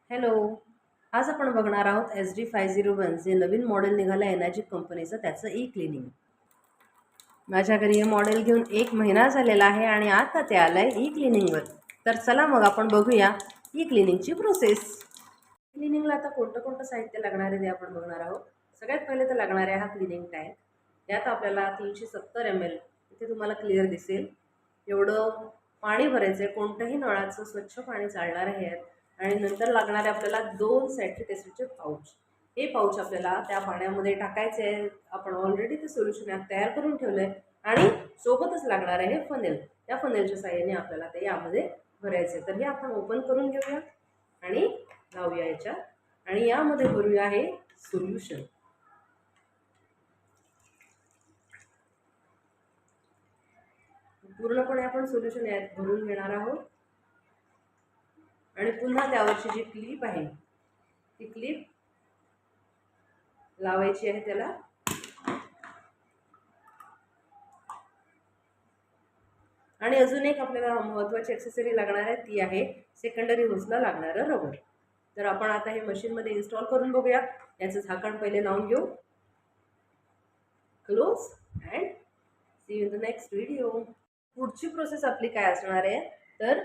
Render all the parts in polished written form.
Hello. आज आपण बघणार आहोत SD 501 जे नवीन मॉडेल निघालं एनर्जी कंपनीचं, त्याचं ई क्लिनिंग. माझ्या घरी हे मॉडेल घेऊन 1 महिना झालेला आहे आणि आता ते आलं आहे ई क्लिनिंगवर. तर चला मग आपण बघूया ई क्लिनिंगची प्रोसेस. क्लिनिंगला आता कोणतं कोणतं साहित्य लागणार आहे ते आपण बघणार आहोत. सगळ्यात पहिले तर लागणार आहे हा क्लिनिंग टँक. यात आपल्याला 370 ml इथे तुम्हाला क्लिअर दिसेल एवढं पाणी भरायचं आहे. कोणत्याही नळाचं स्वच्छ पाणी चालणार आहे यात. आणि नंतर लागणारे आपल्याला 2 सॅट्रिक ॲसिडचे पाऊच. हे पाऊच आपल्याला त्या पाण्यामध्ये टाकायचे आहे. आपण ऑलरेडी ते सोल्युशन यात तयार करून ठेवलं आहे. आणि सोबतच लागणार आहे फनेल. त्या फनेलच्या साहाय्याने आपल्याला ते यामध्ये भरायचं आहे. तर हे आपण ओपन करून घेऊया आणि लावूया याच्यात आणि यामध्ये भरूया हे सोल्युशन. पूर्णपणे आपण सोल्युशन यात भरून घेणार आहोत आणि पुन्हा त्यावरची जी क्लिप आहे ती क्लिप लावायची आहे त्याला. आणि अजून एक आपल्याला महत्त्वाची ॲक्सेसरी लागणार आहे, ती आहे सेकंडरी होसला लागणारं रबर. तर आपण आता हे मशीनमध्ये इन्स्टॉल करून बघूया. याचं झाकण पहिले लावून घेऊ. Close and see you in the next video. पुढची प्रोसेस आपली काय असणार आहे, तर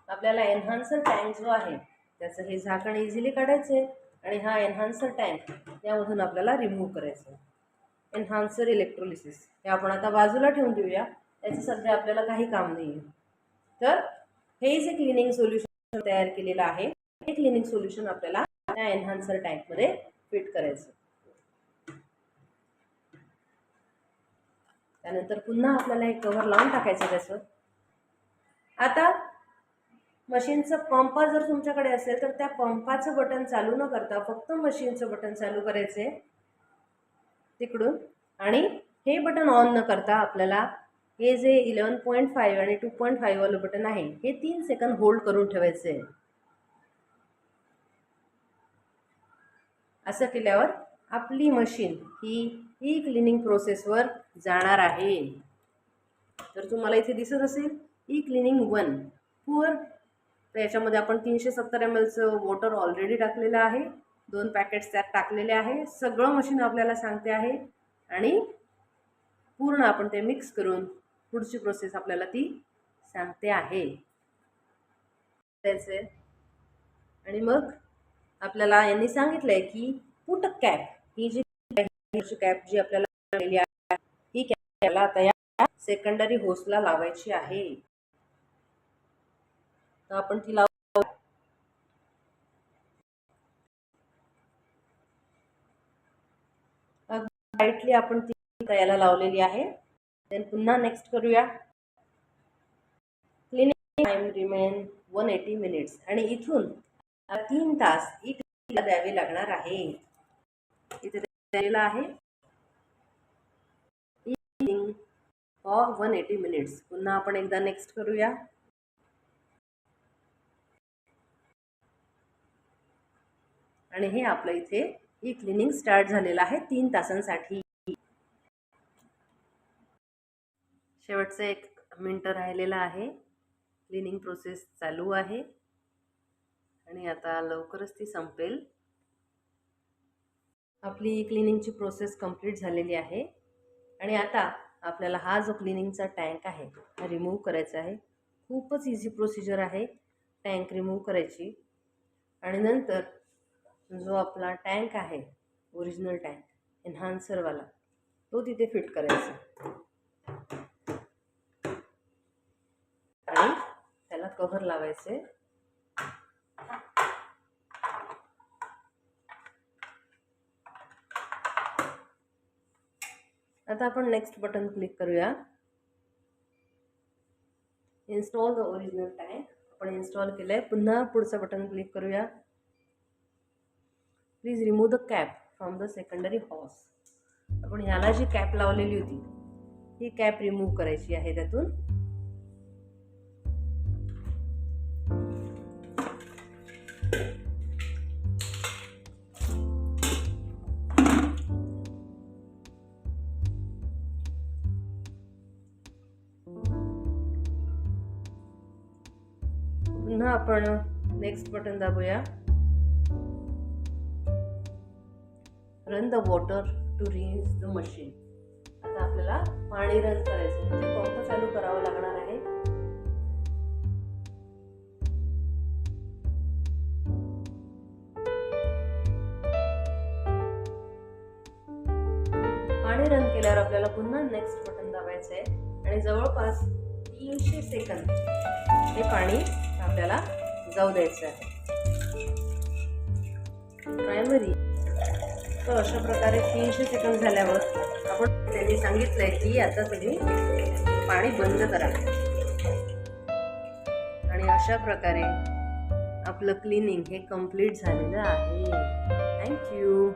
आपल्याला एन्हान्सर टँक जो आहे त्याचं हे झाकण इझिली काढायचं आहे आणि हा एन्हान्सर टँक यामधून आपल्याला रिमूव्ह करायचं आहे. एन्हान्सर इलेक्ट्रोलिसिस हे आपण आता बाजूला ठेवून देऊया. याचं सध्या आपल्याला काही काम नाही आहे. तर हे जे क्लिनिंग सोल्युशन तयार केलेलं आहे, हे क्लिनिंग सोल्युशन आपल्याला त्या एन्हान्सर टँकमध्ये फिट करायचं. त्यानंतर पुन्हा आपल्याला एक कव्हर लावून टाकायचं त्याचं. आता मशीनचं पंप जर तुमच्याकडे असेल तर त्या पंपाचं बटन चालू न करता फक्त मशीनचं बटन चालू करायचं आहे तिकडून. आणि हे बटन ऑन न करता आपल्याला हे जे 11.5 आणि 2.5 वालं बटन आहे हे 3 सेकंद होल्ड करून ठेवायचं आहे. असं केल्यावर आपली मशीन ही ई क्लिनिंग प्रोसेसवर जाणार आहे. तर तुम्हाला इथे दिसत असेल ई क्लिनिंग 1 पुअर. तर याच्यामध्ये आपण 370 mlचं वॉटर ऑलरेडी टाकलेलं आहे. 2 पॅकेट्स त्यात टाकलेले आहे. सगळं मशीन आपल्याला सांगते आहे आणि पूर्ण आपण ते मिक्स करून पुढची प्रोसेस आपल्याला ती सांगते आहे. त्याचे आणि मग आपल्याला यांनी सांगितलं आहे की पुट कॅप, ही जी कॅप जी आपल्याला मिळालेली आहे ही कॅप आता या सेकंडरी होसला लावायची आहे. तर आपण ती लाईटली आपण ती याला लावलेली आहे. देन पुन्हा नेक्स्ट करूया. क्लिनिंग टाइम रिमेन 180 मिनिट्स आणि इथून 3 तास ई क्लिनिंगला द्यावे लागणार आहे. इथे दिलेलं आहे ई क्लिनिंग फॉर 180 मिनिट्स. पुन्हा आपण एकदा नेक्स्ट करूया. आणि हे आपलं इथे ई क्लिनिंग स्टार्ट झालेलं आहे 3 तासांसाठी. शेवटचं 1 मिनिट राहिलेलं आहे. क्लिनिंग प्रोसेस चालू आहे आणि आता लवकरच ती संपेल. आपली ई क्लिनिंगची प्रोसेस कंप्लीट झालेली आहे आणि आता आपल्याला हा जो क्लिनिंगचा टँक आहे हा रिमूव्ह करायचा आहे. खूपच इझी प्रोसिजर आहे टँक रिमूव्ह करायची. आणि नंतर जो आपला टँक आहे ओरिजिनल टँक एन्हान्सरवाला तो तिथे फिट करायचा आणि त्याला कव्हर लावायचे. आता आपण नेक्स्ट बटन क्लिक करूया. इन्स्टॉल द ओरिजिनल टँक आपण इन्स्टॉल केलं आहे. पुन्हा पुढचं बटन क्लिक करूया. Please remove the cap from the secondary house. आपण ह्याला जी कॅप लावलेली होती ही कॅप रिमूव्ह करायची आहे त्यातून. पुन्हा आपण नेक्स्ट बटन दाबूया. Run the water to rinse the machine. आता आपल्याला पाणी रन करायचं म्हणजे पंप चालू करावं लागणार आहे. पाणी रन केल्यावर आपल्याला पुन्हा नेक्स्ट बटन दाबायचं आहे आणि जवळपास 300 सेकंद हे पाणी आपल्याला जाऊ द्यायचं आहे. प्रायमरी. तर अशा प्रकारे 300 सेकंद झाल्यावर आपण त्यांनी सांगितलंय की आता तुम्ही पाणी बंद करा. आणि अशा प्रकारे आपलं क्लिनिंग हे कंप्लीट झालेलं आहे. थँक्यू.